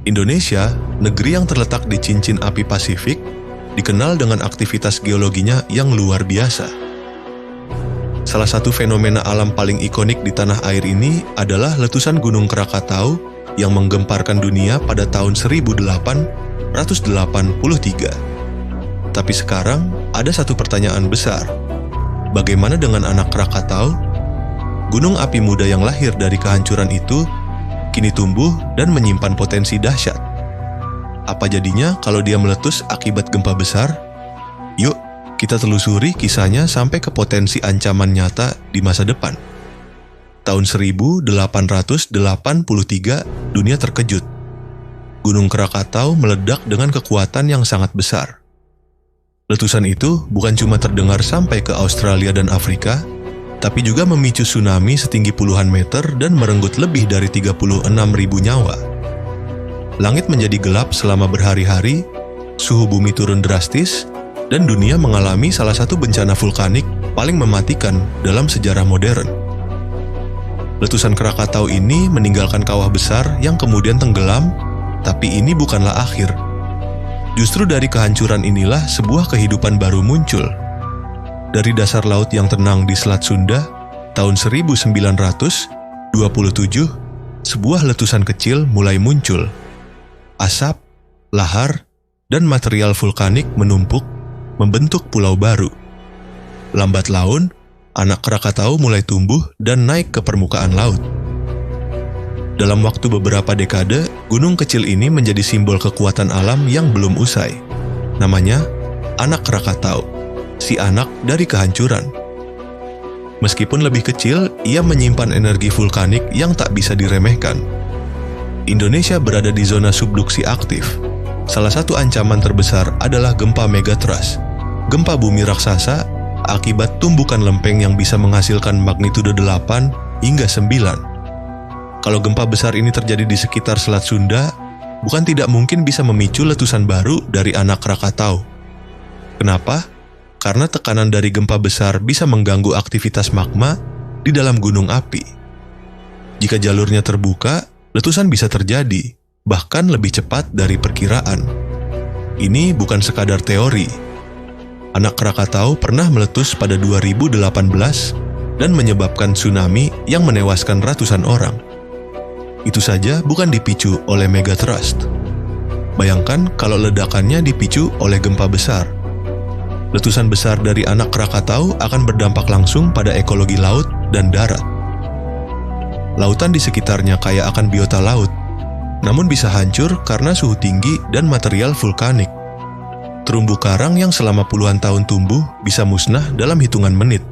Indonesia, negeri yang terletak di cincin api Pasifik, dikenal dengan aktivitas geologinya yang luar biasa. Salah satu fenomena alam paling ikonik di tanah air ini adalah letusan Gunung Krakatau yang menggemparkan dunia pada tahun 1883. Tapi sekarang ada satu pertanyaan besar. Bagaimana dengan anak Krakatau? Gunung api muda yang lahir dari kehancuran itu kini tumbuh dan menyimpan potensi dahsyat. Apa jadinya kalau dia meletus akibat gempa besar? Yuk, kita telusuri kisahnya sampai ke potensi ancaman nyata di masa depan. Tahun 1883, dunia terkejut. Gunung Krakatau meledak dengan kekuatan yang sangat besar. Letusan itu bukan cuma terdengar sampai ke Australia dan Afrika, tapi juga memicu tsunami setinggi puluhan meter dan merenggut lebih dari 36.000 nyawa. Langit menjadi gelap selama berhari-hari, suhu bumi turun drastis, dan dunia mengalami salah satu bencana vulkanik paling mematikan dalam sejarah modern. Letusan Krakatau ini meninggalkan kawah besar yang kemudian tenggelam, tapi ini bukanlah akhir. Justru dari kehancuran inilah sebuah kehidupan baru muncul. Dari dasar laut yang tenang di Selat Sunda, tahun 1927, sebuah letusan kecil mulai muncul. Asap, lahar, dan material vulkanik menumpuk, membentuk pulau baru. Lambat laun, anak Krakatau mulai tumbuh dan naik ke permukaan laut. Dalam waktu beberapa dekade, gunung kecil ini menjadi simbol kekuatan alam yang belum usai. Namanya anak Krakatau, si anak dari kehancuran. Meskipun lebih kecil, ia menyimpan energi vulkanik yang tak bisa diremehkan. Indonesia berada di zona subduksi aktif. Salah satu ancaman terbesar adalah gempa megatrust, gempa bumi raksasa akibat tumbukan lempeng yang bisa menghasilkan magnitudo 8 hingga 9. Kalau gempa besar ini terjadi di sekitar Selat Sunda, bukan tidak mungkin bisa memicu letusan baru dari anak Krakatau. Kenapa? Karena tekanan dari gempa besar bisa mengganggu aktivitas magma di dalam gunung api. Jika jalurnya terbuka, letusan bisa terjadi, bahkan lebih cepat dari perkiraan. Ini bukan sekadar teori. Anak Krakatau pernah meletus pada 2018 dan menyebabkan tsunami yang menewaskan ratusan orang. Itu saja bukan dipicu oleh megatrust. Bayangkan kalau ledakannya dipicu oleh gempa besar. Letusan besar dari anak Krakatau akan berdampak langsung pada ekologi laut dan darat. Lautan di sekitarnya kaya akan biota laut, namun bisa hancur karena suhu tinggi dan material vulkanik. Terumbu karang yang selama puluhan tahun tumbuh bisa musnah dalam hitungan menit.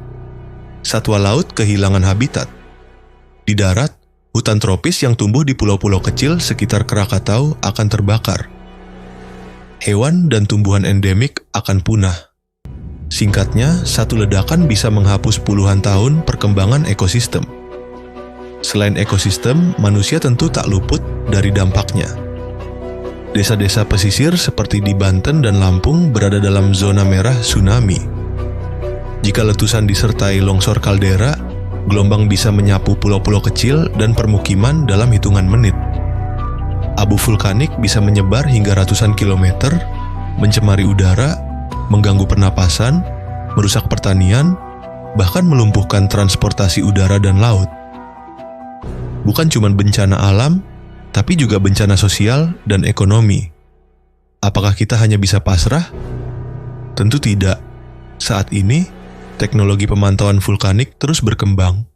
Satwa laut kehilangan habitat. Di darat, hutan tropis yang tumbuh di pulau-pulau kecil sekitar Krakatau akan terbakar. Hewan dan tumbuhan endemik akan punah. Singkatnya, satu ledakan bisa menghapus puluhan tahun perkembangan ekosistem. Selain ekosistem, manusia tentu tak luput dari dampaknya. Desa-desa pesisir seperti di Banten dan Lampung berada dalam zona merah tsunami. Jika letusan disertai longsor kaldera, gelombang bisa menyapu pulau-pulau kecil dan permukiman dalam hitungan menit. Abu vulkanik bisa menyebar hingga ratusan kilometer, mencemari udara, mengganggu pernapasan, merusak pertanian, bahkan melumpuhkan transportasi udara dan laut. Bukan cuma bencana alam, tapi juga bencana sosial dan ekonomi. Apakah kita hanya bisa pasrah? Tentu tidak. Saat ini, teknologi pemantauan vulkanik terus berkembang.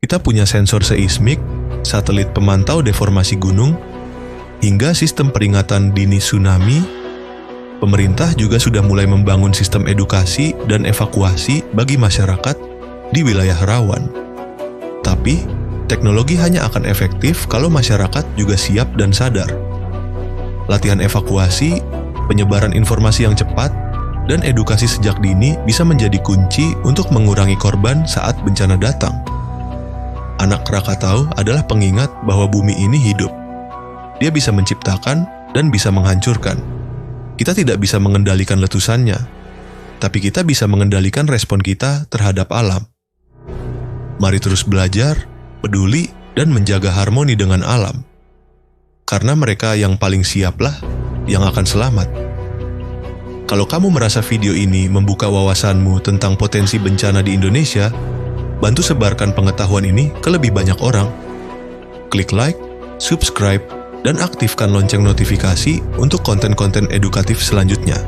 Kita punya sensor seismik, satelit pemantau deformasi gunung, hingga sistem peringatan dini tsunami. Pemerintah juga sudah mulai membangun sistem edukasi dan evakuasi bagi masyarakat di wilayah rawan. Tapi, teknologi hanya akan efektif kalau masyarakat juga siap dan sadar. Latihan evakuasi, penyebaran informasi yang cepat, dan edukasi sejak dini bisa menjadi kunci untuk mengurangi korban saat bencana datang. Anak Krakatau adalah pengingat bahwa bumi ini hidup. Dia bisa menciptakan dan bisa menghancurkan. Kita tidak bisa mengendalikan letusannya, tapi kita bisa mengendalikan respon kita terhadap alam. Mari terus belajar, peduli, dan menjaga harmoni dengan alam. karena mereka yang paling siaplah yang akan selamat. Kalau kamu merasa video ini membuka wawasanmu tentang potensi bencana di Indonesia, bantu sebarkan pengetahuan ini ke lebih banyak orang. Klik like, subscribe, dan aktifkan lonceng notifikasi untuk konten-konten edukatif selanjutnya.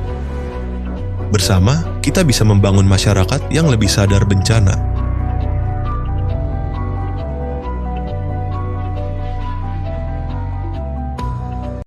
Bersama, kita bisa membangun masyarakat yang lebih sadar bencana.